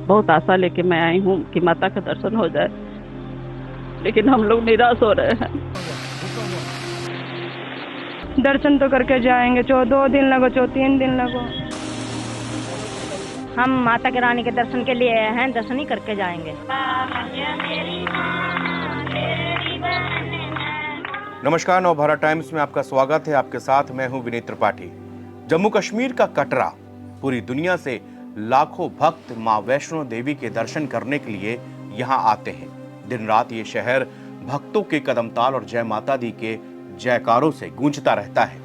बहुत आशा लेके मैं आई हूँ कि माता का दर्शन हो जाए, लेकिन हम लोग निराश हो रहे हैं। दर्शन तो करके जाएंगे, 2 दिन लगो 3 दिन लगो। हम माता के रानी के दर्शन के लिए आए हैं, दर्शन ही करके जाएंगे। नमस्कार, नवभारत टाइम्स में आपका स्वागत है। आपके साथ मैं हूं विनीत त्रिपाठी। जम्मू कश्मीर का कटरा, पूरी दुनिया से लाखों भक्त मां वैष्णो देवी के दर्शन करने के लिए यहां आते हैं। दिन रात ये शहर भक्तों के कदमताल और जय माता दी के जयकारों से गूंजता रहता है।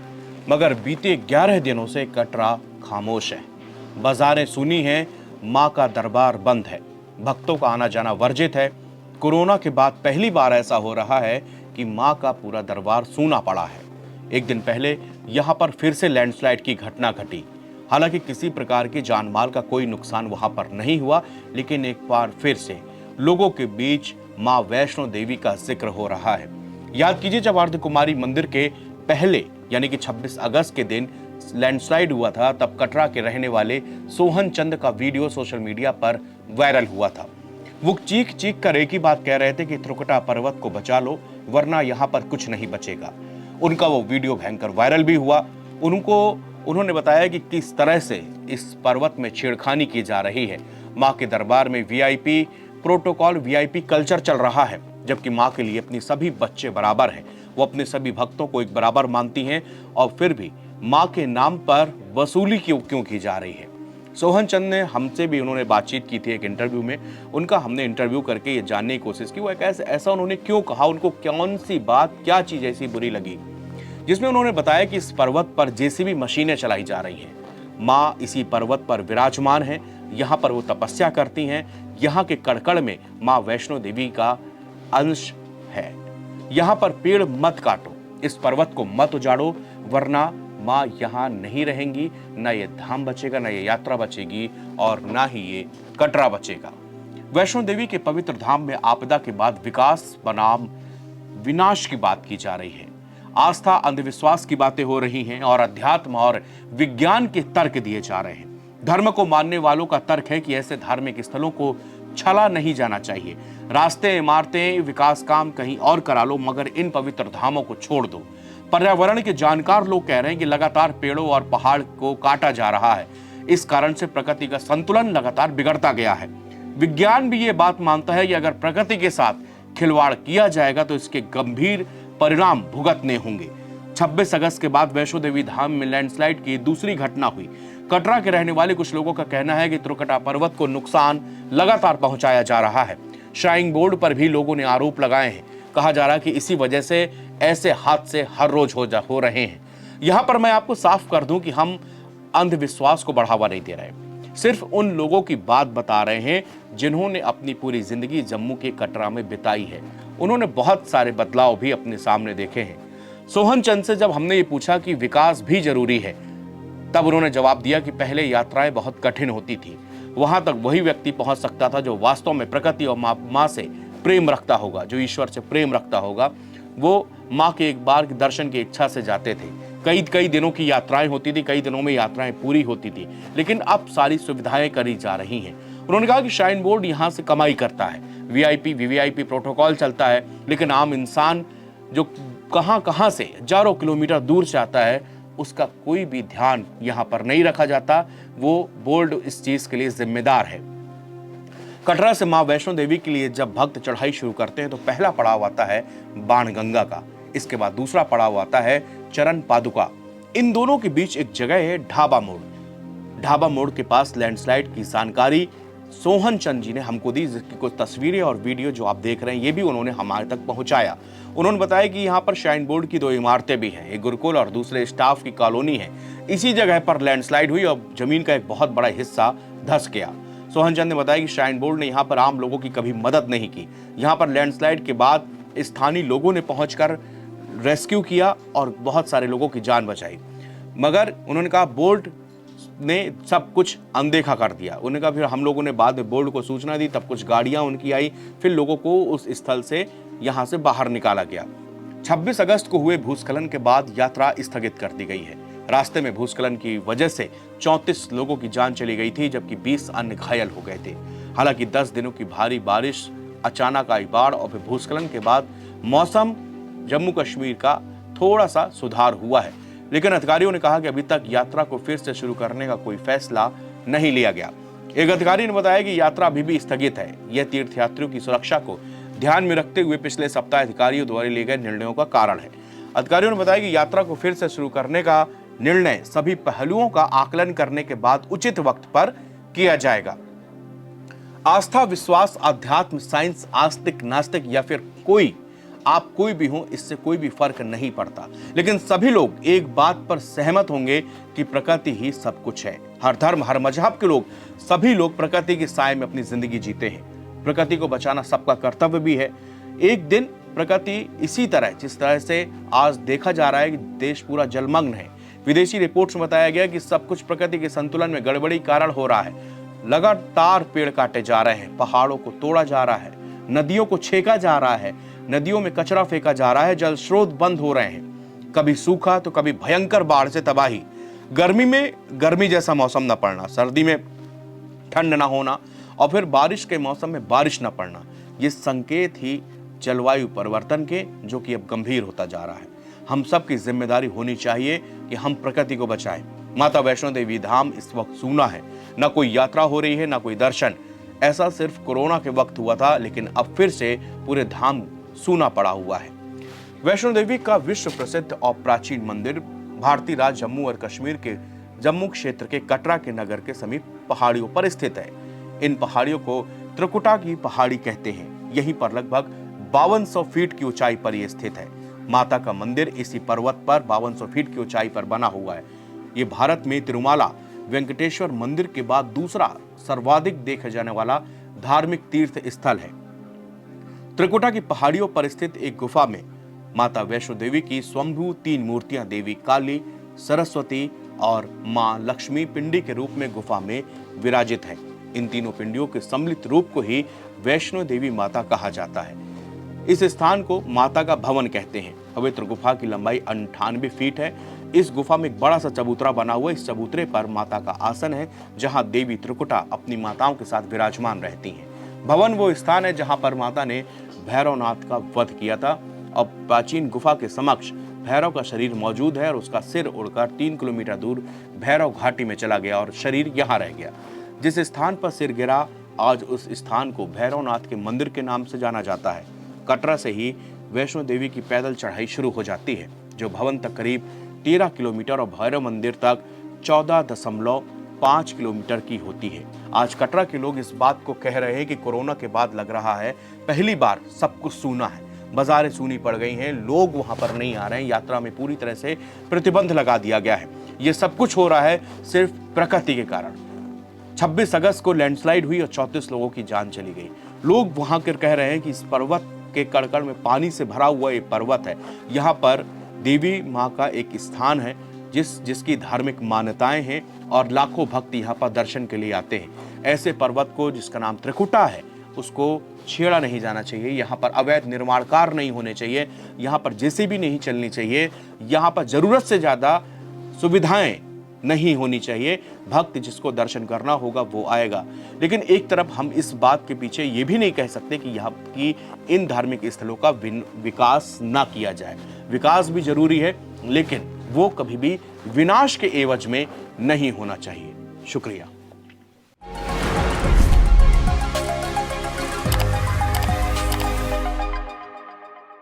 मगर बीते 11 दिनों से कटरा खामोश है। बाजारें सूनी हैं, मां का दरबार बंद है, भक्तों का आना जाना वर्जित है। कोरोना के बाद पहली बार ऐसा हो रहा है कि मां का पूरा दरबार सूना पड़ा है। एक दिन पहले यहां पर फिर से लैंडस्लाइड की घटना घटी। हालांकि किसी प्रकार की जान माल का कोई नुकसान वहां पर नहीं हुआ, लेकिन एक बार फिर से लोगों के बीच मां वैष्णो देवी का जिक्र हो रहा है। याद कीजिए, जब अर्धकुमारी मंदिर के पहले यानी कि 26 अगस्त के दिन लैंडस्लाइड हुआ था, तब कटरा के रहने वाले सोहन चंद का वीडियो सोशल मीडिया पर वायरल हुआ था। वो चीख चीख कर एक ही बात कह रहे थे कि त्रिकुटा पर्वत को बचा लो, वरना यहाँ पर कुछ नहीं बचेगा। उनका वो वीडियो भयंकर वायरल भी हुआ। उन्होंने बताया कि किस तरह से इस पर्वत में छेड़खानी की जा रही है। माँ के दरबार में वीआईपी प्रोटोकॉल, वीआईपी कल्चर चल रहा है, जबकि माँ के लिए अपने सभी बच्चे बराबर हैं। वो अपने सभी भक्तों को एक बराबर मानती हैं, और फिर भी माँ के नाम पर वसूली क्यों की जा रही है। सोहन चंद ने हमसे भी उन्होंने बातचीत की थी एक इंटरव्यू में। उनका हमने इंटरव्यू करके ये जानने की कोशिश की वो ऐसा उन्होंने क्यों कहा, उनको कौन सी बात, क्या चीज ऐसी बुरी लगी, जिसमें उन्होंने बताया कि इस पर्वत पर जेसीबी मशीनें चलाई जा रही हैं। माँ इसी पर्वत पर विराजमान है, यहाँ पर वो तपस्या करती हैं। यहाँ के कड़कड़ में माँ वैष्णो देवी का अंश है। यहाँ पर पेड़ मत काटो, इस पर्वत को मत उजाड़ो, वरना माँ यहाँ नहीं रहेंगी। ना ये धाम बचेगा, ना ये यात्रा बचेगी, और ना ही ये कटरा बचेगा। वैष्णो देवी के पवित्र धाम में आपदा के बाद विकास बनाम विनाश की बात की जा रही है। आस्था, अंधविश्वास की बातें हो रही हैं, और अध्यात्म और विज्ञान के तर्क दिए जा रहे हैं। धर्म को मानने वालों का तर्क है कि ऐसे धार्मिक स्थलों को छला नहीं जाना चाहिए। रास्ते, इमारतें, विकास काम कहीं और करा लो, मगर इन पवित्र धामों को छोड़ दो। पर्यावरण के जानकार लोग कह रहे हैं कि लगातार पेड़ों और पहाड़ को काटा जा रहा है। इस कारण से प्रकृति का संतुलन लगातार बिगड़ता गया है। विज्ञान भी ये बात मानता है कि अगर प्रकृति के साथ खिलवाड़ किया जाएगा तो इसके गंभीर परिणाम भुगतने होंगे। 26 अगस्त के बाद वैष्णो देवी धाम में लैंडस्लाइड की दूसरी घटना हुई। कटरा के रहने वाले कुछ लोगों का कहना है कि त्रिकुटा पर्वत को नुकसान लगातार पहुंचाया जा रहा है। श्राइन बोर्ड पर भी लोगों ने आरोप लगाए हैं। कहा जा रहा है कि इसी वजह से ऐसे हादसे हर रोज हो रहे हैं। यहां पर मैं आपको साफ कर दूं कि हम अंधविश्वास को बढ़ावा नहीं दे रहे, सिर्फ उन लोगों की बात बता रहे हैं जिन्होंने अपनी पूरी जिंदगी जम्मू के कटरा में बिताई है। उन्होंने बहुत सारे बदलाव भी अपने सामने देखे हैं। सोहन चंद से जब हमने ये पूछा कि विकास भी जरूरी है, तब उन्होंने जवाब दिया कि पहले यात्राएं बहुत कठिन होती थी। वहां तक वही व्यक्ति पहुंच सकता था जो वास्तव में प्रकृति और माँ से प्रेम रखता होगा, जो ईश्वर से प्रेम रखता होगा। वो माँ के एक बार दर्शन की इच्छा से जाते थे। कई दिनों की यात्राएं होती थी, कई दिनों में यात्राएं पूरी होती थी, लेकिन अब सारी सुविधाएं करी जा रही हैं। उन्होंने कहा कि श्राइन बोर्ड यहाँ से कमाई करता है, वीआईपी वीवीआईपी प्रोटोकॉल चलता है, लेकिन आम इंसान जो कहां से हजारों किलोमीटर दूर से आता है, उसका कोई भी ध्यान यहाँ पर नहीं रखा जाता। वो बोर्ड इस चीज के लिए जिम्मेदार है। कटरा से मां वैष्णो देवी के लिए जब भक्त चढ़ाई शुरू करते हैं तो पहला पड़ाव आता है बाणगंगा का। इसके बाद दूसरा पड़ाव आता है चरण पादुका। इन दोनों के बीच एक जगह है ढाबा मोड़। ढाबा मोड़ के पास लैंडस्लाइड की जानकारी सोहन चंद जी ने हमको दी, जिसकी कुछ तस्वीरें और वीडियो जो आप देख रहे हैं ये भी उन्होंने हमारे तक पहुंचाया। उन्होंने बताया कि यहाँ पर श्राइन बोर्ड की 2 इमारतें भी हैं, एक गुरुकुल और दूसरे स्टाफ की कॉलोनी है। इसी जगह पर लैंडस्लाइड हुई और जमीन का एक बहुत बड़ा हिस्सा धंस गया। सोहन चंद ने बताया कि श्राइन बोर्ड ने यहाँ पर आम लोगों की कभी मदद नहीं की। यहाँ पर लैंडस्लाइड के बाद स्थानीय लोगों ने पहुंचकर रेस्क्यू किया और बहुत सारे लोगों की जान बचाई, मगर उन्होंने कहा बोर्ड ने सब कुछ अनदेखा कर दिया। उन्होंने कहा फिर हम लोगों ने बाद में बोर्ड को सूचना दी, तब कुछ गाड़ियां उनकी आई, फिर लोगों को उस स्थल से यहाँ से बाहर निकाला गया। 26 अगस्त को हुए भूस्खलन के बाद यात्रा स्थगित कर दी गई है। रास्ते में भूस्खलन की वजह से 34 लोगों की जान चली गई थी, जबकि 20 अन्य घायल हो गए थे। हालांकि 10 दिनों की भारी बारिश, अचानक आई बाढ़ और फिर भूस्खलन के बाद मौसम जम्मू कश्मीर का थोड़ा सा सुधार हुआ है, लेकिन अधिकारियों ने कहा कि अभी तक यात्रा को फिर से शुरू करने का कोई फैसला नहीं लिया गया। एक अधिकारी ने बताया कि यात्रा अभी भी स्थगित है। यह तीर्थयात्रियों की सुरक्षा को ध्यान में रखते हुए पिछले सप्ताह अधिकारियों द्वारा लिए गए निर्णयों का कारण है। अधिकारियों ने बताया कि यात्रा को फिर से शुरू करने का निर्णय सभी पहलुओं का आकलन करने के बाद उचित वक्त पर किया जाएगा। आस्था, विश्वास, अध्यात्म, साइंस, आस्तिक, नास्तिक या फिर आप कोई भी हो, इससे कोई भी फर्क नहीं पड़ता, लेकिन सभी लोग एक बात पर सहमत होंगे कि प्रकृति ही सब कुछ है। हर धर्म, हर मजहब के लोग, सभी लोग प्रकृति के साए में अपनी जिंदगी जीते हैं। प्रकृति को बचाना सबका कर्तव्य भी है। एक दिन प्रकृति इसी तरह, जिस तरह से आज देखा जा रहा है कि देश पूरा जलमग्न है, विदेशी रिपोर्ट्स में बताया गया कि सब कुछ प्रकृति के संतुलन में गड़बड़ी कारण हो रहा है। लगातार पेड़ काटे जा रहे हैं, पहाड़ों को तोड़ा जा रहा है, नदियों को छेका जा रहा है, नदियों में कचरा फेंका जा रहा है, जल स्रोत बंद हो रहे हैं, कभी सूखा तो कभी भयंकर बाढ़ से तबाही, गर्मी में गर्मी जैसा मौसम न पड़ना, सर्दी में ठंड ना होना और फिर बारिश के मौसम में बारिश न पड़ना, ये संकेत ही जलवायु परिवर्तन के, जो कि अब गंभीर होता जा रहा है। हम सब की जिम्मेदारी होनी चाहिए कि हम प्रकृति को बचाएं। माता वैष्णो देवी धाम इस वक्त सूना है, न कोई यात्रा हो रही है, न कोई दर्शन। ऐसा सिर्फ कोरोना के वक्त हुआ था, लेकिन अब फिर से पूरे धाम सूना पड़ा हुआ है। वैष्णो देवी का विश्व प्रसिद्ध और प्राचीन मंदिर भारतीय राज्य जम्मू और कश्मीर के जम्मू क्षेत्र के कटरा के नगर के समीप पहाड़ियों पर स्थित है। इन पहाड़ियों को त्रिकुटा की पहाड़ी कहते हैं। यहीं पर लगभग 5200 फीट की ऊंचाई पर यह स्थित है। माता का मंदिर इसी पर्वत पर 5200 फीट की ऊंचाई पर बना हुआ है। ये भारत में तिरुमाला वेंकटेश्वर मंदिर के बाद दूसरा सर्वाधिक देखा जाने वाला धार्मिक तीर्थ स्थल है। त्रिकुटा की पहाड़ियों पर स्थित एक गुफा में माता वैष्णो देवी की स्वयंभू 3 मूर्तियां देवी काली, सरस्वती और मां लक्ष्मी पिंडी के रूप में गुफा में विराजित हैं। इन तीनों पिंडियों के सम्मिलित रूप को ही वैष्णो देवी माता कहा जाता है। इस स्थान को माता का भवन कहते हैं। पवित्र गुफा की लंबाई 98 फीट है। इस गुफा में एक बड़ा सा चबूतरा बना हुआ है। इस चबूतरे पर माता का आसन है, जहां देवी त्रिकुटा अपनी माताओं के साथ विराजमान रहती हैं। भवन वो स्थान है जहां पर माता ने भैरवनाथ का वध किया था और प्राचीन गुफा के समक्ष भैरव का शरीर मौजूद है और उसका सिर उड़कर 3 किलोमीटर दूर भैरव घाटी में चला गया और शरीर यहाँ रह गया। जिस स्थान पर सिर गिरा, आज उस स्थान को भैरवनाथ के मंदिर के नाम से जाना जाता है। कटरा से ही वैष्णो देवी की पैदल चढ़ाई शुरू हो जाती है, जो भवन तक करीब 13 किलोमीटर और भैरव मंदिर तक 14.5 किलोमीटर की होती है। आज कटरा के लोग इस बात को कह रहे हैं कि कोरोना के बाद लग रहा है पहली बार सब कुछ सूना है। बाजारें सूनी पड़ गई हैं, लोग वहां पर नहीं आ रहे हैं, यात्रा में पूरी तरह से प्रतिबंध लगा दिया गया है। ये सब कुछ हो रहा है सिर्फ प्रकृति के कारण। 26 अगस्त को लैंडस्लाइड हुई और 34 लोगों की जान चली गई। लोग वहां कर कह रहे हैं कि इस पर्वत के कड़कड़ में पानी से भरा हुआ ये पर्वत है। यहाँ पर देवी माँ का एक स्थान है जिसकी धार्मिक मान्यताएं हैं और लाखों भक्त यहाँ पर दर्शन के लिए आते हैं। ऐसे पर्वत को, जिसका नाम त्रिकुटा है, उसको छेड़ा नहीं जाना चाहिए। यहाँ पर अवैध निर्माण कार्य नहीं होने चाहिए, यहाँ पर जेसीबी नहीं चलनी चाहिए, यहाँ पर जरूरत से ज्यादा सुविधाएं नहीं होनी चाहिए। भक्त जिसको दर्शन करना होगा वो आएगा। लेकिन एक तरफ हम इस बात के पीछे ये भी नहीं कह सकते कि यहाँ की इन धार्मिक स्थलों का विकास ना किया जाए। विकास भी जरूरी है, लेकिन वो कभी भी विनाश के एवज में नहीं होना चाहिए। शुक्रिया।